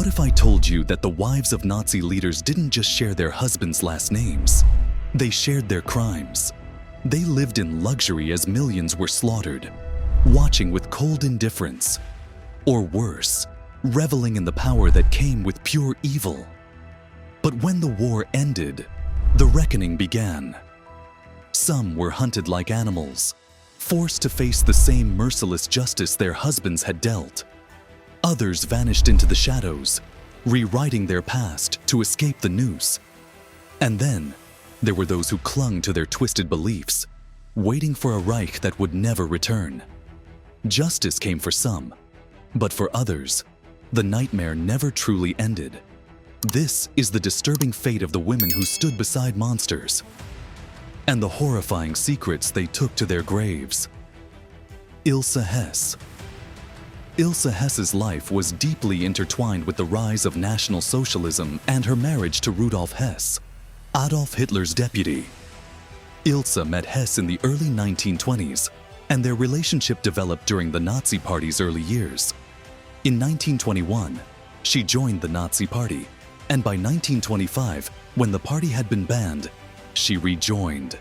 What if I told you that the wives of Nazi leaders didn't just share their husbands' last names? They shared their crimes. They lived in luxury as millions were slaughtered, watching with cold indifference, or worse, reveling in the power that came with pure evil. But when the war ended, the reckoning began. Some were hunted like animals, forced to face the same merciless justice their husbands had dealt. Others vanished into the shadows, rewriting their past to escape the noose. And then, there were those who clung to their twisted beliefs, waiting for a Reich that would never return. Justice came for some, but for others, the nightmare never truly ended. This is the disturbing fate of the women who stood beside monsters, and the horrifying secrets they took to their graves. Ilse Hess. Ilse Hess's life was deeply intertwined with the rise of National Socialism and her marriage to Rudolf Hess, Adolf Hitler's deputy. Ilse met Hess in the early 1920s, and their relationship developed during the Nazi Party's early years. In 1921, she joined the Nazi Party, and by 1925, when the party had been banned, she rejoined.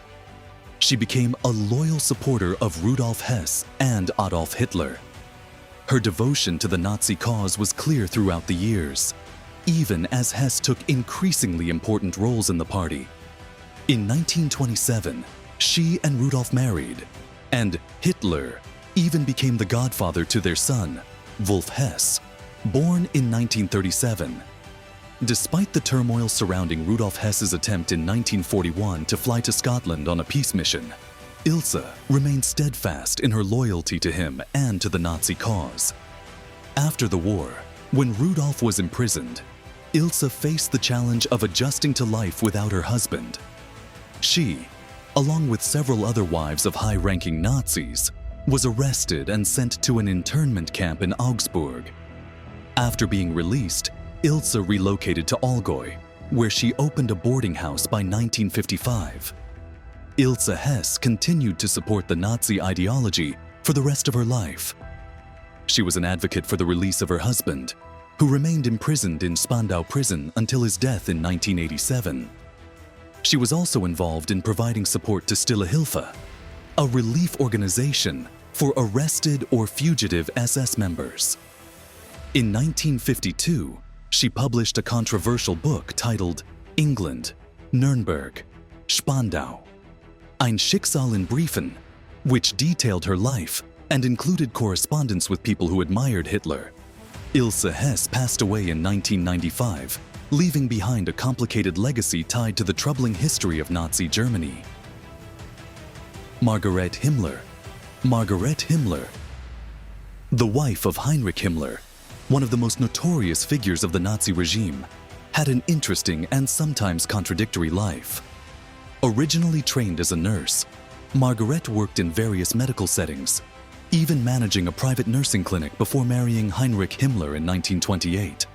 She became a loyal supporter of Rudolf Hess and Adolf Hitler. Her devotion to the Nazi cause was clear throughout the years, even as Hess took increasingly important roles in the party. In 1927, she and Rudolf married, and Hitler even became the godfather to their son, Wolf Hess, born in 1937. Despite the turmoil surrounding Rudolf Hess's attempt in 1941 to fly to Scotland on a peace mission, Ilse remained steadfast in her loyalty to him and to the Nazi cause. After the war, when Rudolf was imprisoned, Ilse faced the challenge of adjusting to life without her husband. She, along with several other wives of high-ranking Nazis, was arrested and sent to an internment camp in Augsburg. After being released, Ilse relocated to Allgäu, where she opened a boarding house by 1955. Ilse Hess continued to support the Nazi ideology for the rest of her life. She was an advocate for the release of her husband, who remained imprisoned in Spandau prison until his death in 1987. She was also involved in providing support to Stille Hilfe, a relief organization for arrested or fugitive SS members. In 1952, she published a controversial book titled England, Nürnberg, Spandau, Ein Schicksal in Briefen, which detailed her life and included correspondence with people who admired Hitler. Ilse Hess passed away in 1995, leaving behind a complicated legacy tied to the troubling history of Nazi Germany. Margaret Himmler. Margaret Himmler, the wife of Heinrich Himmler, one of the most notorious figures of the Nazi regime, had an interesting and sometimes contradictory life. Originally trained as a nurse, Margaret worked in various medical settings, even managing a private nursing clinic before marrying Heinrich Himmler in 1928.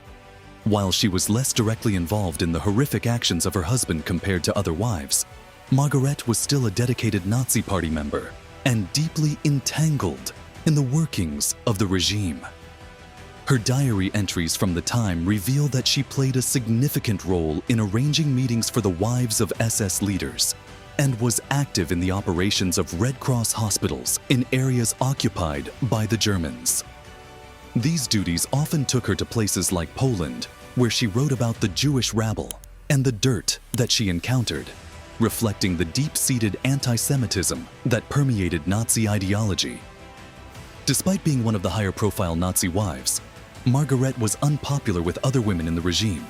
While she was less directly involved in the horrific actions of her husband compared to other wives, Margaret was still a dedicated Nazi Party member and deeply entangled in the workings of the regime. Her diary entries from the time reveal that she played a significant role in arranging meetings for the wives of SS leaders and was active in the operations of Red Cross hospitals in areas occupied by the Germans. These duties often took her to places like Poland, where she wrote about the Jewish rabble and the dirt that she encountered, reflecting the deep-seated anti-Semitism that permeated Nazi ideology. Despite being one of the higher-profile Nazi wives, Margaret was unpopular with other women in the regime,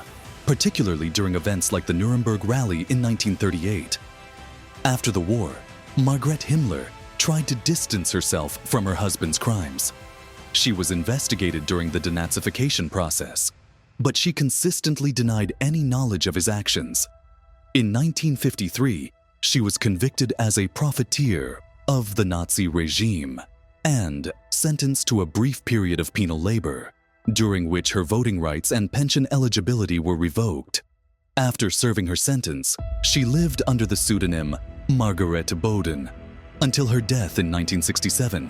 particularly during events like the Nuremberg Rally in 1938. After the war, Margaret Himmler tried to distance herself from her husband's crimes. She was investigated during the denazification process, but she consistently denied any knowledge of his actions. In 1953, she was convicted as a profiteer of the Nazi regime and sentenced to a brief period of penal labor, during which her voting rights and pension eligibility were revoked. After serving her sentence, she lived under the pseudonym Margaret Boden until her death in 1967,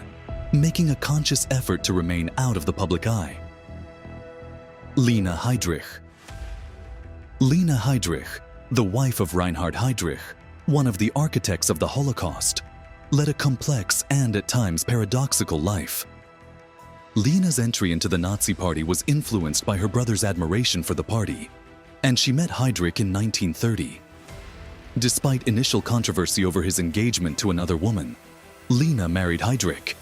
making a conscious effort to remain out of the public eye. Lena Heydrich. Lena Heydrich, the wife of Reinhard Heydrich, one of the architects of the Holocaust, led a complex and at times paradoxical life. Lena's entry into the Nazi Party was influenced by her brother's admiration for the party, and she met Heydrich in 1930. Despite initial controversy over his engagement to another woman, Lena married Heydrich,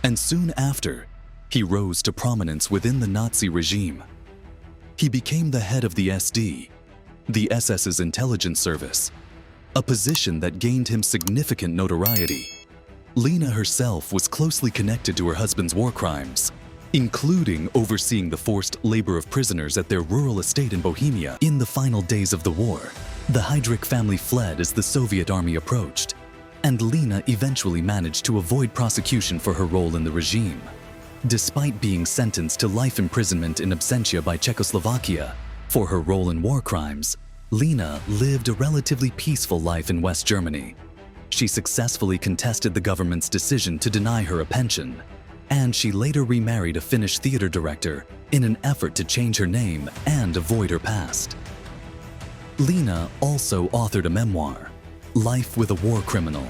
and soon after, he rose to prominence within the Nazi regime. He became the head of the SD, the SS's intelligence service, a position that gained him significant notoriety. Lena herself was closely connected to her husband's war crimes, including overseeing the forced labor of prisoners at their rural estate in Bohemia. In the final days of the war, the Heydrich family fled as the Soviet army approached, and Lena eventually managed to avoid prosecution for her role in the regime. Despite being sentenced to life imprisonment in absentia by Czechoslovakia for her role in war crimes, Lena lived a relatively peaceful life in West Germany. She successfully contested the government's decision to deny her a pension, and she later remarried a Finnish theater director in an effort to change her name and avoid her past. Lena also authored a memoir, Life with a War Criminal,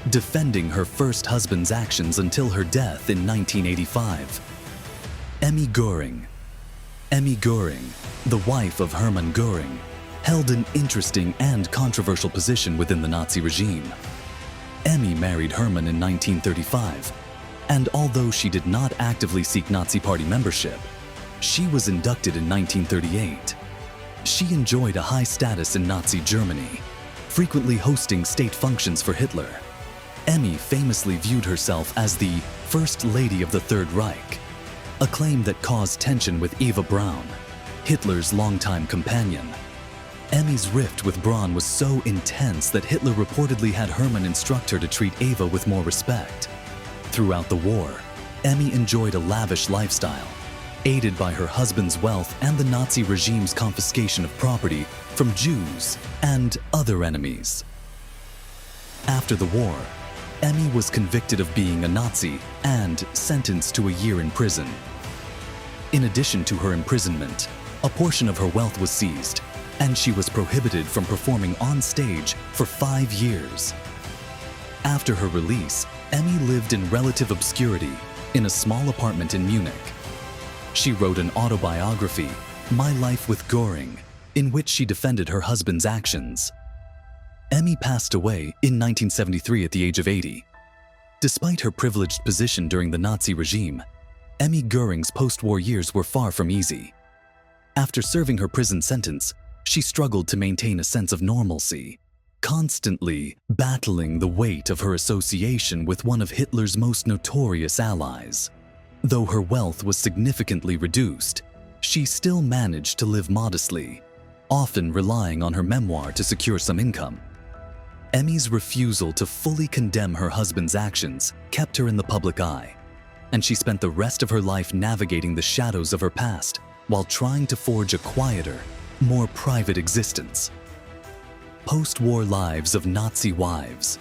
defending her first husband's actions until her death in 1985. Emmy Göring. Emmy Göring, the wife of Hermann Göring, held an interesting and controversial position within the Nazi regime. Emmy married Hermann in 1935, and although she did not actively seek Nazi Party membership, she was inducted in 1938. She enjoyed a high status in Nazi Germany, frequently hosting state functions for Hitler. Emmy famously viewed herself as the First Lady of the Third Reich, a claim that caused tension with Eva Braun, Hitler's longtime companion. Emmy's rift with Braun was so intense that Hitler reportedly had Hermann instruct her to treat Eva with more respect. Throughout the war, Emmy enjoyed a lavish lifestyle, aided by her husband's wealth and the Nazi regime's confiscation of property from Jews and other enemies. After the war, Emmy was convicted of being a Nazi and sentenced to a year in prison. In addition to her imprisonment, a portion of her wealth was seized, and she was prohibited from performing on stage for 5 years. After her release, Emmy lived in relative obscurity in a small apartment in Munich. She wrote an autobiography, My Life with Göring, in which she defended her husband's actions. Emmy passed away in 1973 at the age of 80. Despite her privileged position during the Nazi regime, Emmy Göring's post-war years were far from easy. After serving her prison sentence, she struggled to maintain a sense of normalcy, constantly battling the weight of her association with one of Hitler's most notorious allies. Though her wealth was significantly reduced, she still managed to live modestly, often relying on her memoir to secure some income. Emmy's refusal to fully condemn her husband's actions kept her in the public eye, and she spent the rest of her life navigating the shadows of her past while trying to forge a quieter, more private existence. Post-war lives of Nazi wives.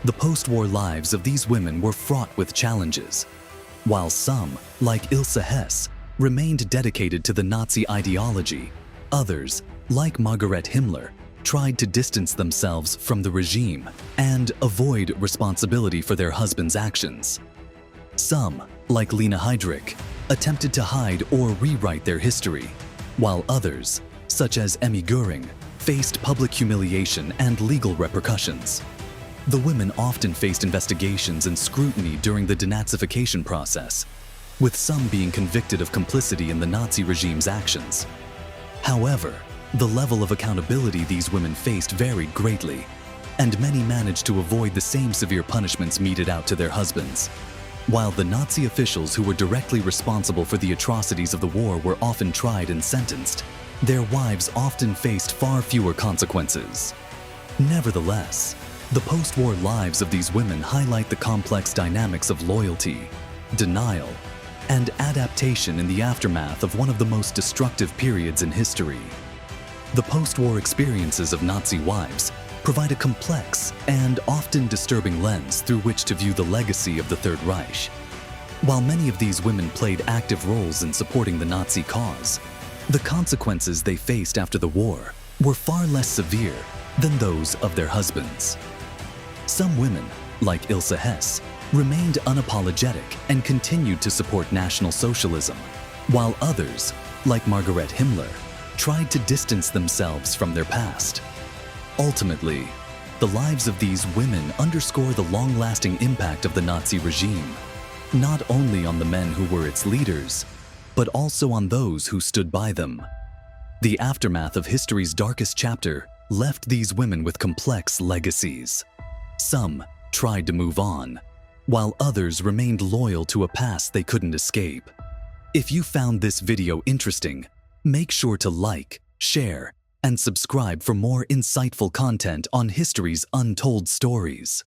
The post-war lives of these women were fraught with challenges. While some, like Ilse Hess, remained dedicated to the Nazi ideology, others, like Margaret Himmler, tried to distance themselves from the regime and avoid responsibility for their husband's actions. Some, like Lena Heydrich, attempted to hide or rewrite their history, while others, such as Emmy Göring, faced public humiliation and legal repercussions. The women often faced investigations and scrutiny during the denazification process, with some being convicted of complicity in the Nazi regime's actions. However, the level of accountability these women faced varied greatly, and many managed to avoid the same severe punishments meted out to their husbands. While the Nazi officials who were directly responsible for the atrocities of the war were often tried and sentenced, their wives often faced far fewer consequences. Nevertheless, the post-war lives of these women highlight the complex dynamics of loyalty, denial, and adaptation in the aftermath of one of the most destructive periods in history. The post-war experiences of Nazi wives provide a complex and often disturbing lens through which to view the legacy of the Third Reich. While many of these women played active roles in supporting the Nazi cause, the consequences they faced after the war were far less severe than those of their husbands. Some women, like Ilse Hess, remained unapologetic and continued to support National Socialism, while others, like Margaret Himmler, tried to distance themselves from their past. Ultimately, the lives of these women underscore the long-lasting impact of the Nazi regime, not only on the men who were its leaders, but also on those who stood by them. The aftermath of history's darkest chapter left these women with complex legacies. Some tried to move on, while others remained loyal to a past they couldn't escape. If you found this video interesting, make sure to like, share, and subscribe for more insightful content on history's untold stories.